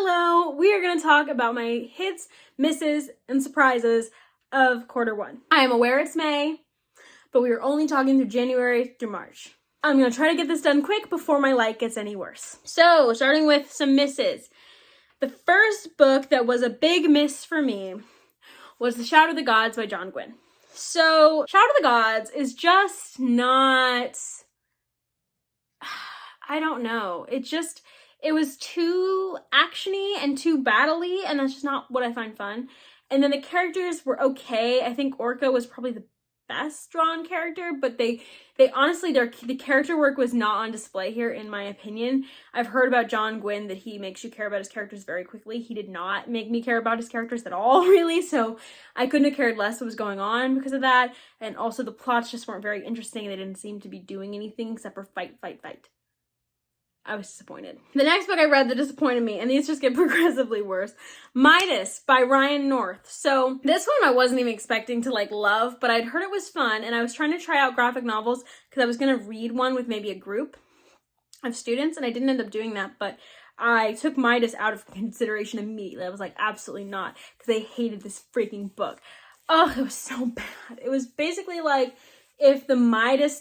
Hello, we are going to talk about my hits, misses, and surprises of quarter one. I am aware it's May, but we are only talking through January through March. I'm going to try to get this done quick before my light gets any worse. So, starting with some misses. The first book that was a big miss for me was The Shout of the Gods by John Gwynne. So, Shout of the Gods is just not... I don't know. It was too actiony and too battle-y, and that's just not what I find fun. And then the characters were okay. I think Orca was probably the best drawn character, but they honestly, the character work was not on display here, in my opinion. I've heard about John Gwynne that he makes you care about his characters very quickly. He did not make me care about his characters at all, really, so I couldn't have cared less what was going on because of that. And also the plots just weren't very interesting. They didn't seem to be doing anything except for fight. I was disappointed. The next book I read that disappointed me, and these just get progressively worse, Midas by Ryan North. So this one I wasn't even expecting to love, but I'd heard it was fun, and I was trying to try out graphic novels because I was going to read one with maybe a group of students, and I didn't end up doing that, but I took Midas out of consideration immediately. I was like, absolutely not, because I hated this freaking book. Oh, it was so bad. It was basically like if the Midas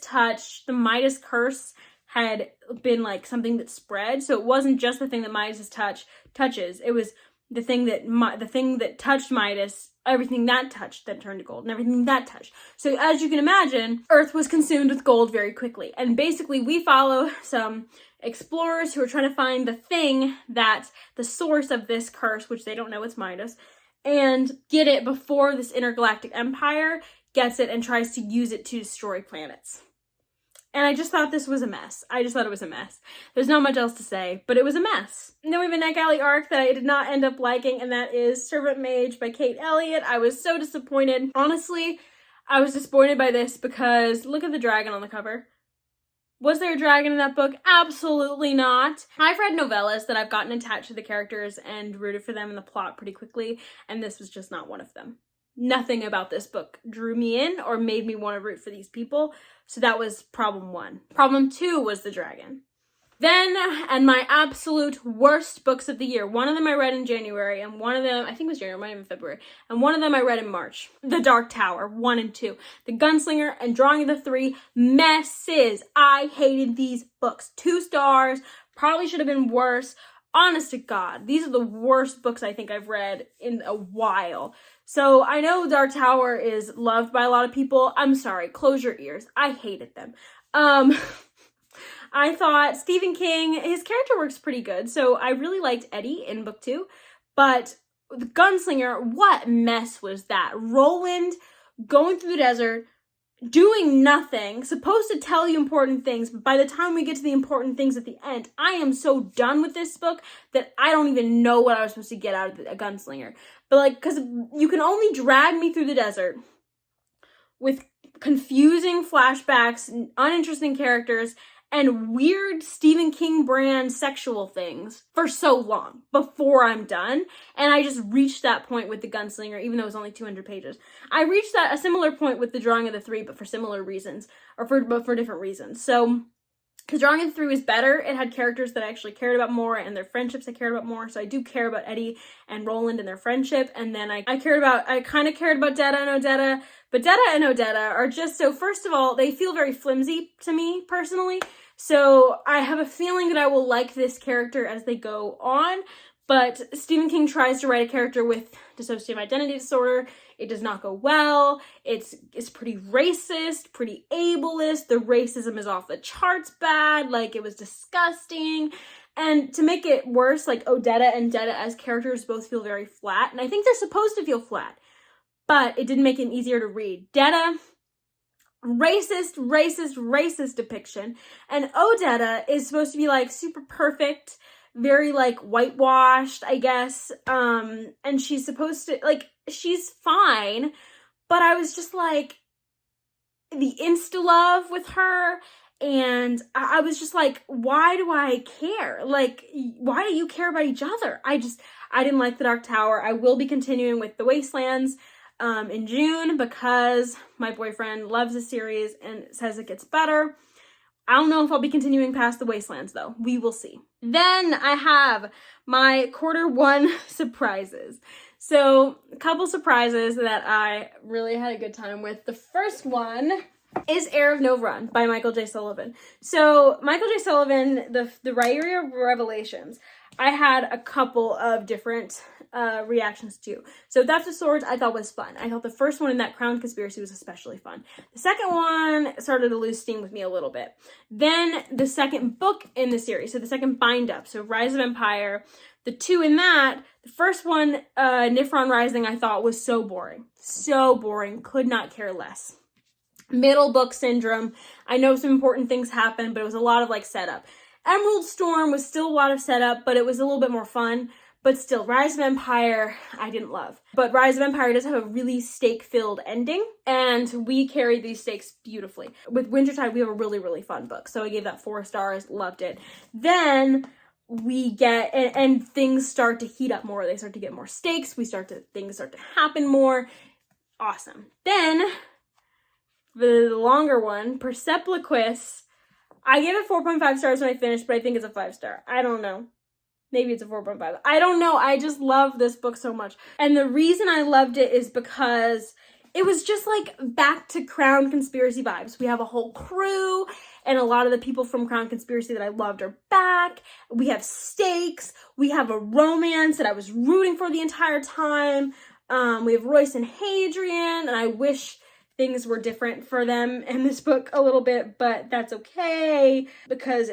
curse had been something that spread. So it wasn't just the thing that Midas touches. It was the thing that touched Midas, everything that touched then turned to gold, and everything that touched. So as you can imagine, Earth was consumed with gold very quickly. And basically we follow some explorers who are trying to find the source of this curse, which they don't know it's Midas, and get it before this intergalactic empire gets it and tries to use it to destroy planets. And I just thought this was a mess. I just thought it was a mess. There's not much else to say, but it was a mess. And then we have a NetGalley arc that I did not end up liking, and that is Servant Mage by Kate Elliott. I was so disappointed. Honestly, I was disappointed by this because look at the dragon on the cover. Was there a dragon in that book? Absolutely not. I've read novellas that I've gotten attached to the characters and rooted for them in the plot pretty quickly, and this was just not one of them. Nothing about this book drew me in or made me want to root for these people. So that was problem one. Problem two was the dragon. Then, and my absolute worst books of the year. One of them I read in January, and one of them, I think it was January, might have been February, and one of them I read in March. The Dark Tower, 1 and 2. The Gunslinger and Drawing of the Three, messes. I hated these books. 2 stars, probably should have been worse. Honest to God, these are the worst books I think I've read in a while. So I know Dark Tower is loved by a lot of people. I'm sorry, close your ears. I hated them. I thought Stephen King, his character work's pretty good. So I really liked Eddie in book 2. But the Gunslinger, what mess was that? Roland going through the desert, doing nothing, supposed to tell you important things, but by the time we get to the important things at the end, I am so done with this book that I don't even know what I was supposed to get out of a Gunslinger. But because you can only drag me through the desert with confusing flashbacks, uninteresting characters, and weird Stephen King brand sexual things for so long before I'm done. And I just reached that point with the Gunslinger, even though it was only 200 pages. I reached a similar point with the Drawing of the Three, but for similar reasons, but for different reasons. So the Drawing of the Three was better. It had characters that I actually cared about more, and their friendships I cared about more. So I do care about Eddie and Roland and their friendship. And then I kind of cared about Detta and Odetta. But Detta and Odetta are just, so first of all, they feel very flimsy to me personally. So I have a feeling that I will like this character as they go on. But Stephen King tries to write a character with dissociative identity disorder. It does not go well. It's pretty racist, pretty ableist. The racism is off the charts bad. It was disgusting. And to make it worse, Odetta and Detta as characters both feel very flat. And I think they're supposed to feel flat. But it didn't make it easier to read. Detta, racist depiction. And Odetta is supposed to be super perfect, very whitewashed, I guess. And she's supposed to she's fine, but I was just the insta-love with her, and I was just why do I care? Why do you care about each other? I didn't like the Dark Tower. I will be continuing with the Wastelands in June because my boyfriend loves the series and says it gets better. I don't know if I'll be continuing past the Wastelands though. We will see. Then I have my quarter 1 surprises. So a couple surprises that I really had a good time with. The first one is Heir of No Run by Michael J. Sullivan. So Michael J. Sullivan, the writer of Revelations, I had a couple of different reactions to. So Theft of Swords I thought was fun. I thought the first one in that Crown Conspiracy was especially fun. The second one started to lose steam with me a little bit. Then the second book in the series, so the second bind up, so Rise of Empire, the two in that, the first one, Nifron Rising, I thought was so boring. So boring. Could not care less. Middle book syndrome. I know some important things happened, but it was a lot of like setup. Emerald Storm was still a lot of setup, but it was a little bit more fun. But still, Rise of Empire, I didn't love. But Rise of Empire does have a really stake-filled ending, and we carried these stakes beautifully. With Wintertide, we have a really, really fun book, so I gave that 4 stars, loved it. Then we get, and things start to heat up more. They start to get more stakes. Things start to happen more. Awesome. Then, the longer one, Persepliquis, I gave it 4.5 stars when I finished, but I think it's a 5-star. I don't know. Maybe it's a 4.5. I don't know. I just love this book so much. And the reason I loved it is because it was just like back to Crown Conspiracy vibes. We have a whole crew, and a lot of the people from Crown Conspiracy that I loved are back. We have stakes. We have a romance that I was rooting for the entire time. We have Royce and Hadrian, and I wish things were different for them in this book a little bit, but that's okay because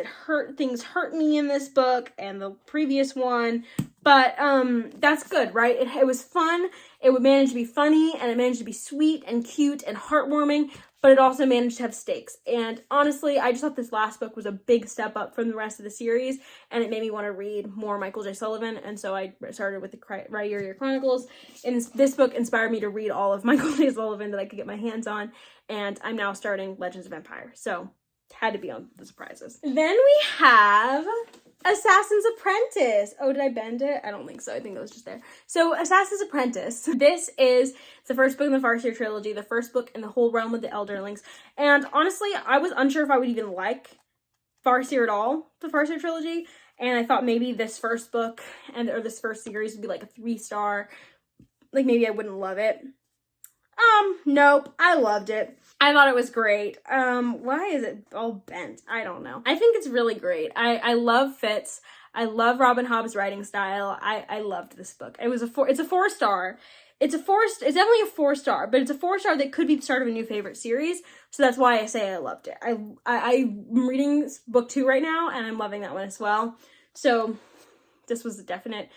things hurt me in this book and the previous one. But that's good, right? It was fun. It would manage to be funny, and it managed to be sweet and cute and heartwarming, but it also managed to have stakes. And honestly, I just thought this last book was a big step up from the rest of the series, and it made me want to read more Michael J. Sullivan, and so I started with the Reindeer Chronicles. And this book inspired me to read all of Michael J. Sullivan that I could get my hands on, and I'm now starting Legends of Empire, so had to be on the surprises. Then we have Assassin's Apprentice. Oh, did I bend it? I don't think so. I think it was just there. So Assassin's Apprentice. This is the first book in the Farseer trilogy, the first book in the whole realm of the Elderlings. And honestly, I was unsure if I would even like Farseer at all, the Farseer trilogy. And I thought maybe this first book or this first series would be like a 3-star. Like maybe I wouldn't love it. Nope. I loved it. I thought it was great. Why is it all bent? I don't know. I think it's really great. I love Fitz. I love Robin Hobb's writing style. I loved this book. It's a 4-star. It's definitely a 4-star, but it's a 4-star that could be the start of a new favorite series. So that's why I say I loved it. I'm reading book 2 right now, and I'm loving that one as well. So this was a definite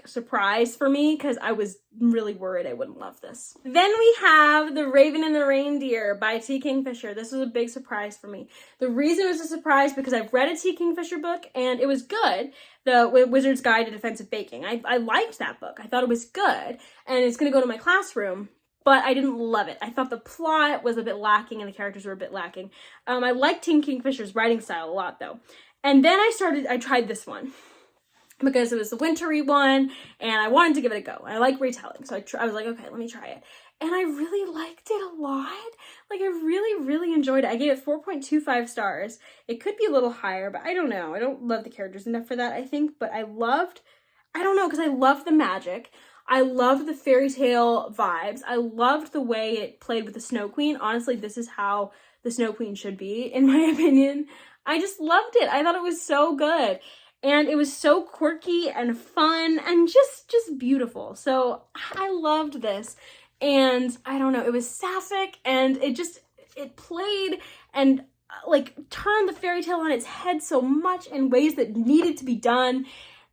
surprise for me because I was really worried I wouldn't love this. Then we have The Raven and the Reindeer by T. Kingfisher. This was a big surprise for me. The reason it was a surprise because I've read a T. Kingfisher book and it was good. The Wizard's Guide to Defensive Baking. I liked that book. I thought it was good and it's going to go to my classroom, but I didn't love it. I thought the plot was a bit lacking and the characters were a bit lacking. I liked T. Kingfisher's writing style a lot though. And then I tried this one, because it was the wintry one, and I wanted to give it a go. I like retelling, so I was like, okay, let me try it. And I really liked it a lot. I really, really enjoyed it. I gave it 4.25 stars. It could be a little higher, but I don't know. I don't love the characters enough for that, I think. But I loved the magic. I loved the fairy tale vibes. I loved the way it played with the Snow Queen. Honestly, this is how the Snow Queen should be, in my opinion. I just loved it. I thought it was so good. And it was so quirky and fun and just beautiful. So I loved this. And I don't know, it was sapphic and it played and turned the fairy tale on its head so much in ways that needed to be done.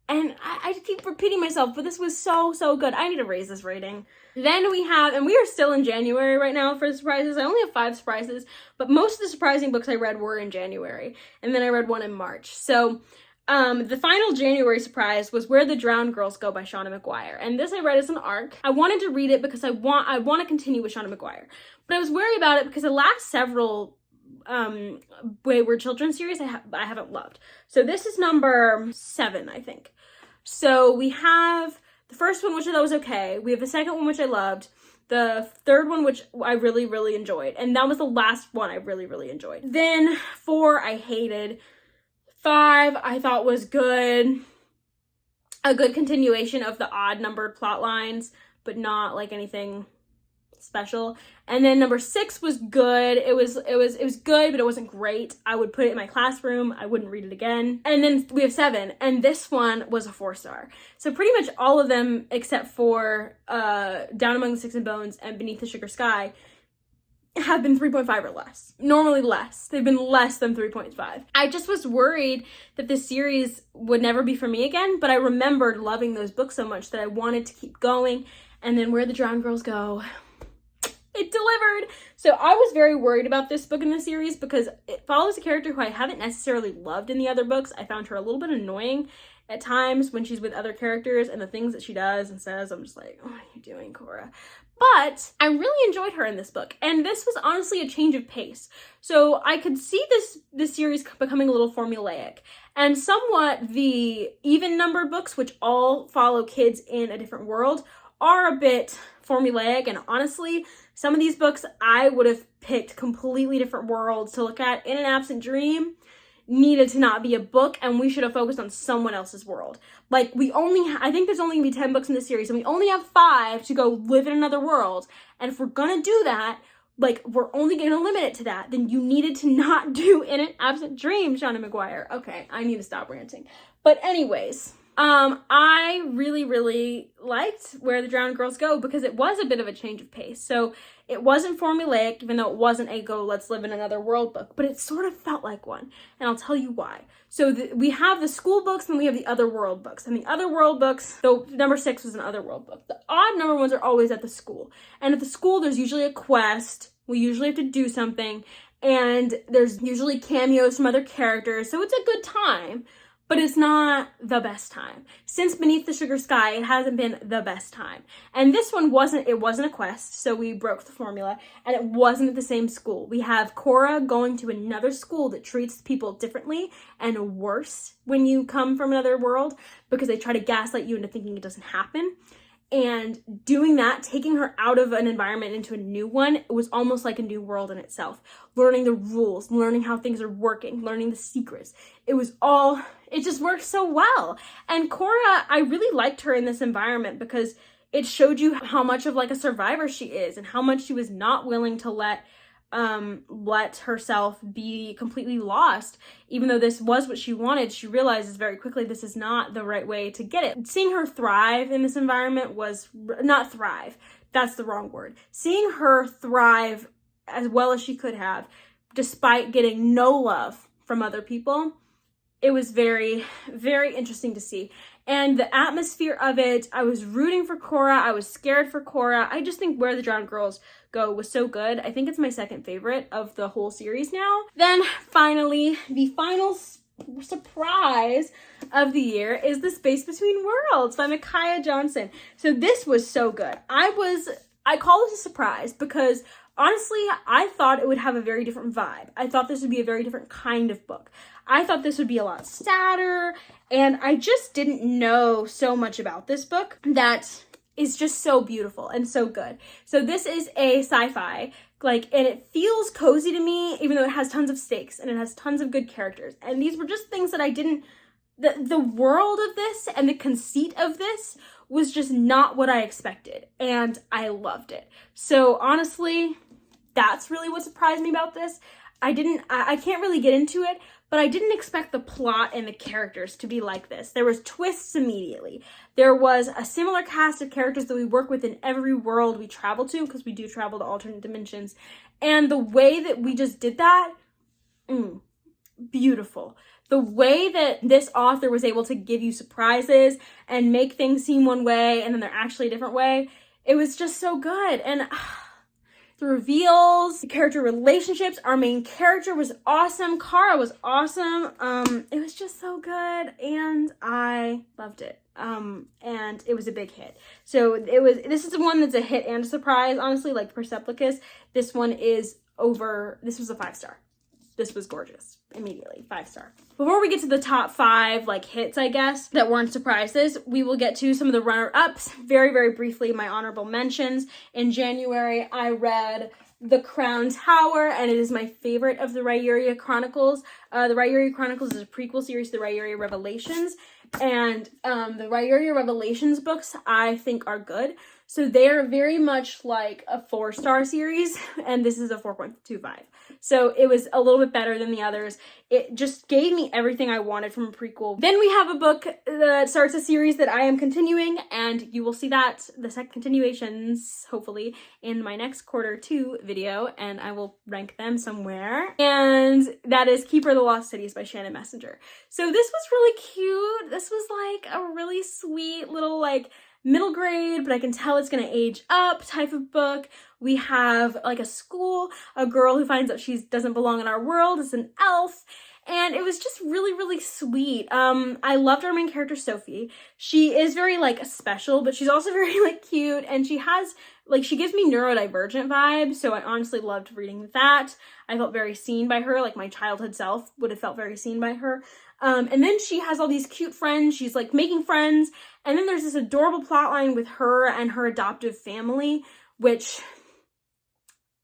And I keep repeating myself, but this was so good. I need to raise this rating. Then we have, and we are still in January right now for the surprises. I only have 5 surprises, but most of the surprising books I read were in January. And then I read one in March. So the final January surprise was Where the Drowned Girls Go by Shannon McGuire. And this I read as an arc. I wanted to read it because I want to continue with Shannon McGuire. But I was worried about it because the last several Wayward Children series I haven't loved. So this is number 7, I think. So we have the first one, which I thought was okay. We have the second one, which I loved. The third one, which I really, really enjoyed. And that was the last one I really, really enjoyed. Then 4, I hated. 5, I thought was good. A good continuation of the odd numbered plot lines, but not like anything special. And then number 6 was good. It was good, but it wasn't great. I would put it in my classroom. I wouldn't read it again. And then we have 7, and this one was a 4-star. So pretty much all of them except for Down Among the Sticks and Bones and Beneath the Sugar Sky have been 3.5 or less. Normally less. They've been less than 3.5. I just was worried that this series would never be for me again, but I remembered loving those books so much that I wanted to keep going. And then Where the Drowned Girls Go, it delivered. So I was very worried about this book in the series because it follows a character who I haven't necessarily loved in the other books. I found her a little bit annoying at times when she's with other characters, and the things that she does and says, I'm just like, oh, what are you doing, Cora? But I really enjoyed her in this book, and this was honestly a change of pace. So I could see this series becoming a little formulaic, and somewhat the even-numbered books, which all follow kids in a different world, are a bit formulaic. And honestly, some of these books I would have picked completely different worlds to look at. In an Absent Dream needed to not be a book, and we should have focused on someone else's world. Like, I think there's only gonna be 10 books in this series, and we only have 5 to go live in another world. And if we're gonna do that, like, we're only gonna limit it to that, then you needed to not do In an Absent Dream, Shannon McGuire. Okay, I need to stop ranting. But anyways, I really, really liked Where the Drowned Girls Go because it was a bit of a change of pace. So it wasn't formulaic, even though it wasn't a go, let's live in another world book, but it sort of felt like one. And I'll tell you why. So we have the school books and we have the other world books. And the other world books, though number 6 was an other world book, the odd number ones are always at the school. And at the school, there's usually a quest. We usually have to do something. And there's usually cameos from other characters. So it's a good time. But it's not the best time. Since Beneath the Sugar Sky, it hasn't been the best time. And this one wasn't a quest, so we broke the formula, and it wasn't at the same school. We have Cora going to another school that treats people differently and worse when you come from another world because they try to gaslight you into thinking it doesn't happen. And doing that, taking her out of an environment into a new one, it was almost like a new world in itself. Learning the rules, learning how things are working, learning the secrets. It just worked so well. And Cora, I really liked her in this environment because it showed you how much of like a survivor she is and how much she was not willing to let herself be completely lost. Even though this was what she wanted, she realizes very quickly this is not the right way to get it. Seeing her thrive in this environment was not thrive. That's the wrong word. Seeing her thrive as well as she could have, despite getting no love from other people, it was very, very interesting to see. And the atmosphere of it, I was rooting for Cora. I was scared for Cora. I just think Where the Drowned Girls Go was so good. I think it's my second favorite of the whole series now. Then finally, the final surprise of the year is The Space Between Worlds by Micaiah Johnson. So this was so good. I call this a surprise because honestly, I thought it would have a very different vibe. I thought this would be a very different kind of book. I thought this would be a lot sadder, and I just didn't know so much about this book that is just so beautiful and so good. So this is a sci-fi, and it feels cozy to me, even though it has tons of stakes and it has tons of good characters. And these were just things that I didn't, the world of this and the conceit of this was just not what I expected, and I loved it. So honestly, that's really what surprised me about this. I can't really get into it, but I didn't expect the plot and the characters to be like this. There was twists immediately. There was a similar cast of characters that we work with in every world we travel to, because we do travel to alternate dimensions. And the way that we just did that, beautiful. The way that this author was able to give you surprises and make things seem one way and then they're actually a different way, it was just so good. And the reveals, the character relationships, our main character was awesome. Kara was awesome. It was just so good, and I loved it. And it was a big hit. So this is the one that's a hit and a surprise, honestly, like Persepliquis. This was a 5-star. this was gorgeous. Immediately, 5-star. Before we get to the top 5 like hits, I guess, that weren't surprises, we will get to some of the runner-ups. Very, very briefly, my honorable mentions. In January, I read The Crown Tower, and it is my favorite of the Reindeer Chronicles. The Reindeer Chronicles is a prequel series to the Reindeer Revelations, and the Reindeer Revelations books I think are good. So they are very much like a 4-star series, and this is a 4.25. So it was a little bit better than the others. It just gave me everything I wanted from a prequel. Then we have a book that starts a series that I am continuing, and you will see that, the second continuations, hopefully, in my next quarter 2 video, and I will rank them somewhere. And that is Keeper of the Lost Cities by Shannon Messenger. So this was really cute. This was like a really sweet little like middle grade, but I can tell it's gonna age up type of book. We have like a school, a girl who finds out she doesn't belong in our world, is an elf, and it was just really, really sweet. I loved our main character, Sophie. She is very like special, but she's also very like cute, and she has like, she gives me neurodivergent vibes, so I honestly loved reading that. I felt very seen by her, like my childhood self would have felt very seen by her. And then she has all these cute friends. She's like making friends. And then there's this adorable plotline with her and her adoptive family, which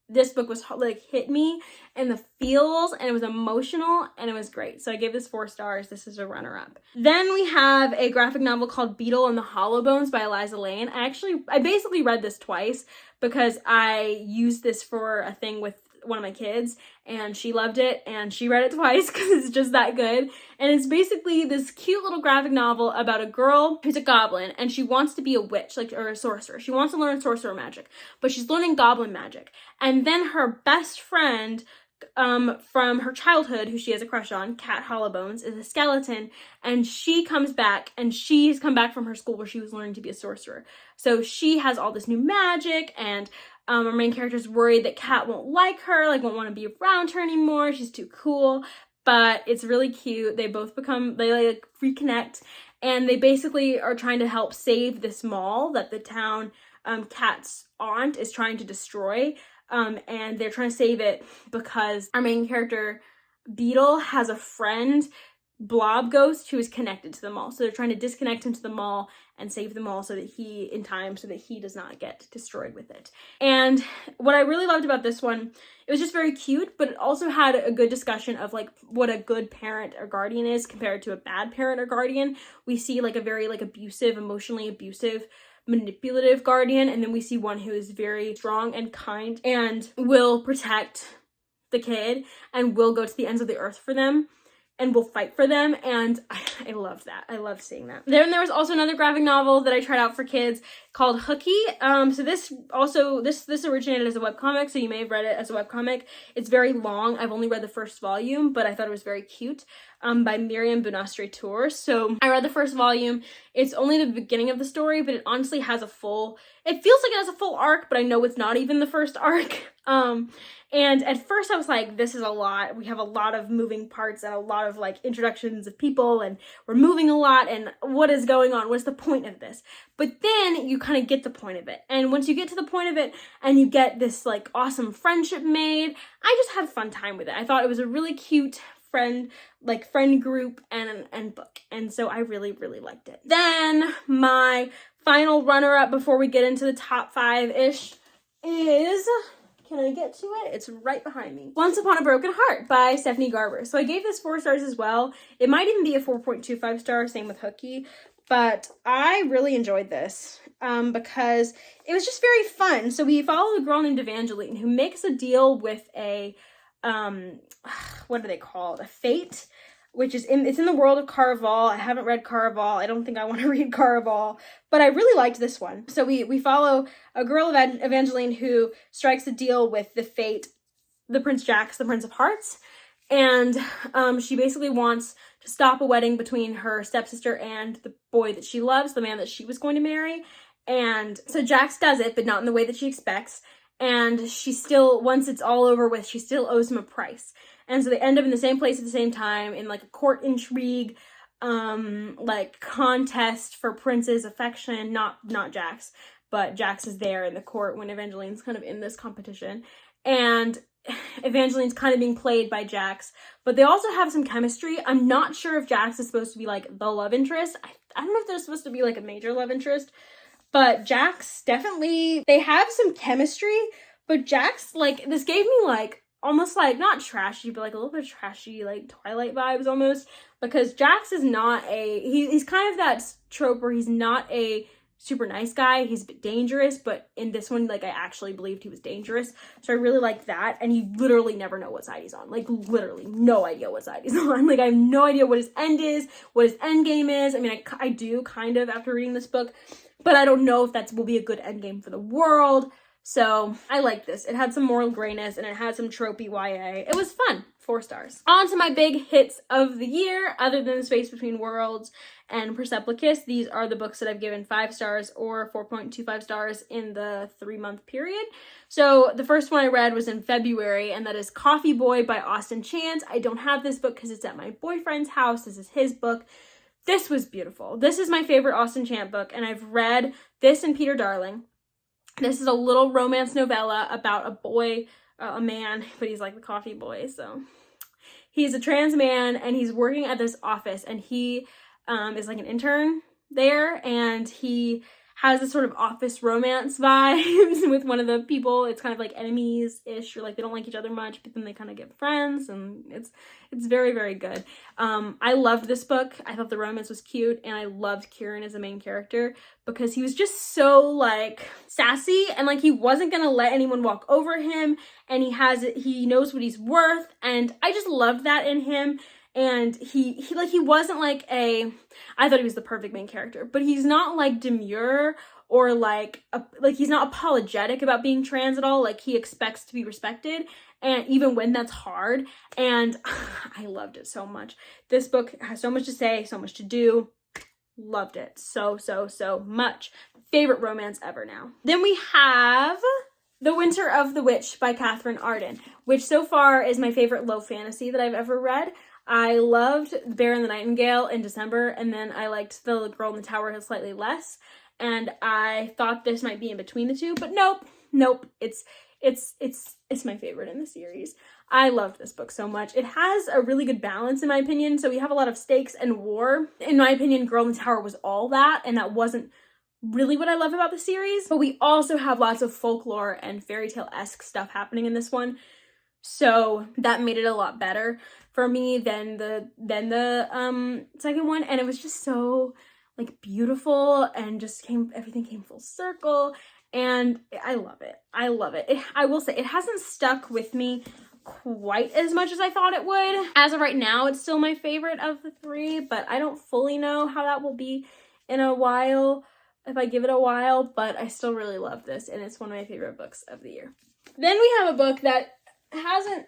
this book was like hit me in the feels, and it was emotional, and it was great. So I gave this 4 stars. This is a runner-up. Then we have a graphic novel called Beetle and the Hollowbones by Aliza Layne. I basically read this twice because I used this for a thing with one of my kids, and she loved it, and she read it twice because it's just that good. And it's basically this cute little graphic novel about a girl who's a goblin, and she wants to be a witch, like, or a sorcerer. She wants to learn sorcerer magic, but she's learning goblin magic. And then her best friend from her childhood, who she has a crush on, Cat Hollowbones, is a skeleton, and she comes back, and she's come back from her school where she was learning to be a sorcerer. So she has all this new magic, and our main character's worried that Cat won't like her, like won't want to be around her anymore. She's too cool, but it's really cute. They like reconnect, and they basically are trying to help save this mall that the town Cat's aunt is trying to destroy. And they're trying to save it because our main character, Beetle, has a friend, Blob Ghost, who is connected to the mall. So they're trying to disconnect him to the mall and save the mall so that he does not get destroyed with it. And what I really loved about this one, it was just very cute, but it also had a good discussion of like what a good parent or guardian is compared to a bad parent or guardian. We see like a very like abusive, emotionally abusive, manipulative guardian, and then we see one who is very strong and kind and will protect the kid and will go to the ends of the earth for them and will fight for them, and I loved that. I loved seeing that. Then there was also another graphic novel that I tried out for kids called Hooky. So this originated as a webcomic, so you may have read it as a webcomic. It's very long. I've only read the first volume, but I thought it was very cute. By Miriam Bunastre Tur. So I read the first volume. It's only the beginning of the story, but it honestly has it feels like it has a full arc, but I know it's not even the first arc. And at first I was like, this is a lot. We have a lot of moving parts and a lot of like introductions of people, and we're moving a lot, and what is going on? What's the point of this? But then you kind of get the point of it. And once you get to the point of it and you get this like awesome friendship made, I just had a fun time with it. I thought it was a really cute friend group and book, and so I really, really liked it. Then my final runner-up before we get into the top 5-ish is, can I get to it? It's right behind me. Once Upon a Broken Heart by Stephanie Garber. So I gave this 4 stars as well. It might even be a 4.25 star, same with Hooky, but I really enjoyed this because it was just very fun. So we follow a girl named Evangeline who makes a deal with a what are they called? A fate, which is it's in the world of Caraval. I haven't read Caraval. I don't think I want to read Caraval, but I really liked this one. So we follow a girl, Evangeline, who strikes a deal with the fate, the Prince Jax, the Prince of Hearts, and she basically wants to stop a wedding between her stepsister and the boy that she loves, the man that she was going to marry. And so Jax does it, but not in the way that she expects. And she still, once it's all over with, she still owes him a price. And so they end up in the same place at the same time in like a court intrigue, like contest for Prince's affection. Not Jax, but Jax is there in the court when Evangeline's kind of in this competition. And Evangeline's kind of being played by Jax, but they also have some chemistry. I'm not sure if Jax is supposed to be like the love interest. I don't know if they're supposed to be like a major love interest, but Jax definitely, they have some chemistry, but Jax, like, this gave me like almost like not trashy, but like a little bit trashy, like Twilight vibes almost, because Jax is not he's kind of that trope where he's not a super nice guy. He's a bit dangerous, but in this one, like, I actually believed he was dangerous. So I really like that. And you literally never know what side he's on. Like, literally no idea what side he's on. Like, I have no idea what his end is, what his end game is. I mean, I do kind of after reading this book, but I don't know if that will be a good end game for the world. So I like this. It had some moral grayness and it had some tropey YA. It was fun. 4 stars. On to my big hits of the year, other than The Space Between Worlds and Persepliquis. These are the books that I've given 5 stars or 4.25 stars in the 3-month period. So the first one I read was in February, and that is Coffee Boy by Austen Chance. I don't have this book because it's at my boyfriend's house. This is his book. This was beautiful. This is my favorite Austen Chance book, and I've read this and Peter Darling. This is a little romance novella about a boy, a man, but he's like the coffee boy, so he's a trans man and he's working at this office, and he is like an intern there, and he has this sort of office romance vibes with one of the people. It's kind of like enemies-ish, or like they don't like each other much, but then they kind of get friends, and it's very, very good. I loved this book. I thought the romance was cute, and I loved Kieran as the main character because he was just so like sassy, and like he wasn't gonna let anyone walk over him, and he knows what he's worth, and I just loved that in him. And he wasn't like I thought he was the perfect main character, but he's not like demure or like he's not apologetic about being trans at all. Like, he expects to be respected, and even when that's hard. And I loved it so much. This book has so much to say, so much to do. Loved it so much. Favorite romance ever now. Then we have The Winter of the Witch by Catherine Arden, which so far is my favorite low fantasy that I've ever read. I loved Bear and the Nightingale in December, and then I liked The Girl in the Tower slightly less, and I thought this might be in between the two, but nope, it's my favorite in the series. I loved this book so much. It has a really good balance, in my opinion, so we have a lot of stakes and war. In my opinion, Girl in the Tower was all that, and that wasn't really what I love about the series, but we also have lots of folklore and fairy tale-esque stuff happening in this one, so that made it a lot better for me than the second one. And it was just so like beautiful, and just everything came full circle, and I love it. I will say it hasn't stuck with me quite as much as I thought it would. As of right now, it's still my favorite of the 3, but I don't fully know how that will be in a while, if I give it a while, but I still really love this, and it's one of my favorite books of the year. Then we have a book that hasn't,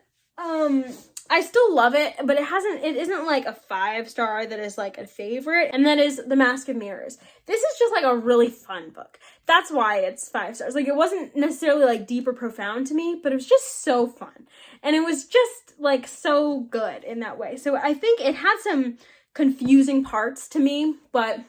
I still love it, but it isn't like a 5-star that is like a favorite, and that is The Mask of Mirrors. This is just like a really fun book. That's why it's 5 stars. Like, it wasn't necessarily like deep or profound to me, but it was just so fun. And it was just like so good in that way. So I think it had some confusing parts to me, but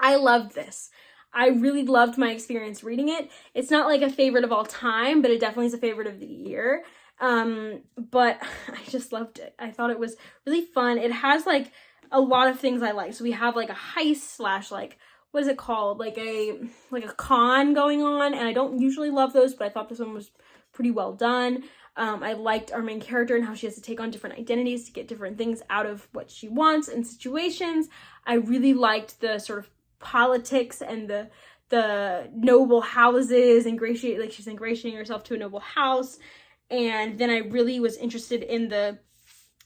I loved this. I really loved my experience reading it. It's not like a favorite of all time, but it definitely is a favorite of the year. But I just loved it. I thought it was really fun. It has like a lot of things I like. So we have like a heist / like, what is it called? Like a con going on. And I don't usually love those, but I thought this one was pretty well done. I liked our main character and how she has to take on different identities to get different things out of what she wants in situations. I really liked the sort of politics and the noble houses, she's ingratiating herself to a noble house. And then I really was interested in the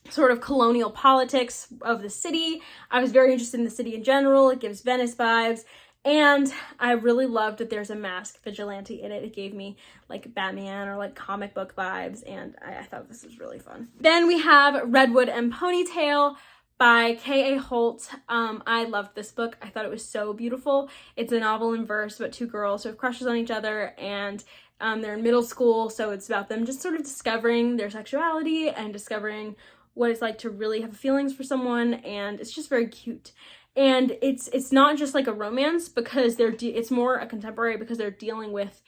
sort of colonial politics of the city. I was very interested in the city in general. It gives Venice vibes. And I really loved that there's a masked vigilante in it. It gave me like Batman or like comic book vibes. And I thought this was really fun. Then we have Redwood and Ponytail by K.A. Holt. I loved this book. I thought it was so beautiful. It's a novel in verse about 2 girls who have crushes on each other, and they're in middle school, so it's about them just sort of discovering their sexuality and discovering what it's like to really have feelings for someone, and it's just very cute. And it's not just like a romance, because it's more a contemporary, because they're dealing with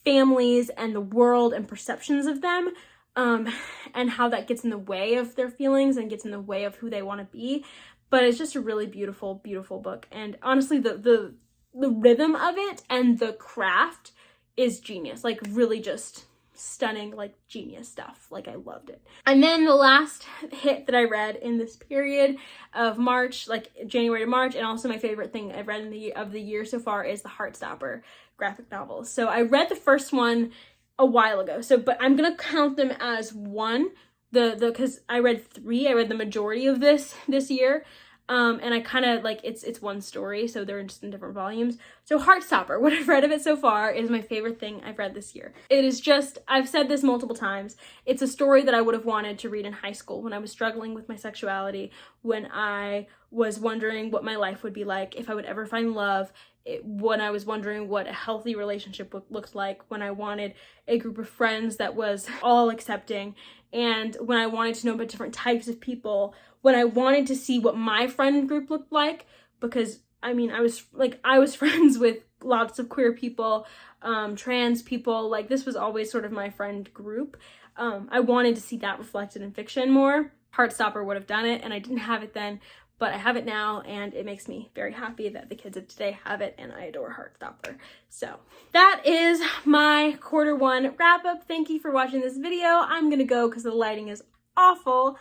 families and the world and perceptions of them, and how that gets in the way of their feelings and gets in the way of who they want to be. But it's just a really beautiful, beautiful book. And honestly, the rhythm of it and the craft is genius. Like, really just stunning, like, genius stuff. Like, I loved it. And then the last hit that I read in this period of March, like January to March, and also my favorite thing I've read of the year so far, is the Heartstopper graphic novel. So I read the first one a while ago. So, but I'm gonna count them as one. Because I read 3. I read the majority of this year. And I kind of like, it's one story, so they're just in different volumes. So Heartstopper, what I've read of it so far, is my favorite thing I've read this year. It is just, I've said this multiple times, it's a story that I would have wanted to read in high school when I was struggling with my sexuality, when I was wondering what my life would be like, if I would ever find love, when I was wondering what a healthy relationship looked like, when I wanted a group of friends that was all accepting, and when I wanted to know about different types of people, when I wanted to see what my friend group looked like, because I mean, I was friends with lots of queer people, trans people, like this was always sort of my friend group. I wanted to see that reflected in fiction more. Heartstopper would have done it, and I didn't have it then, but I have it now, and it makes me very happy that the kids of today have it, and I adore Heartstopper. So that is my quarter 1 wrap up. Thank you for watching this video. I'm gonna go because the lighting is awful.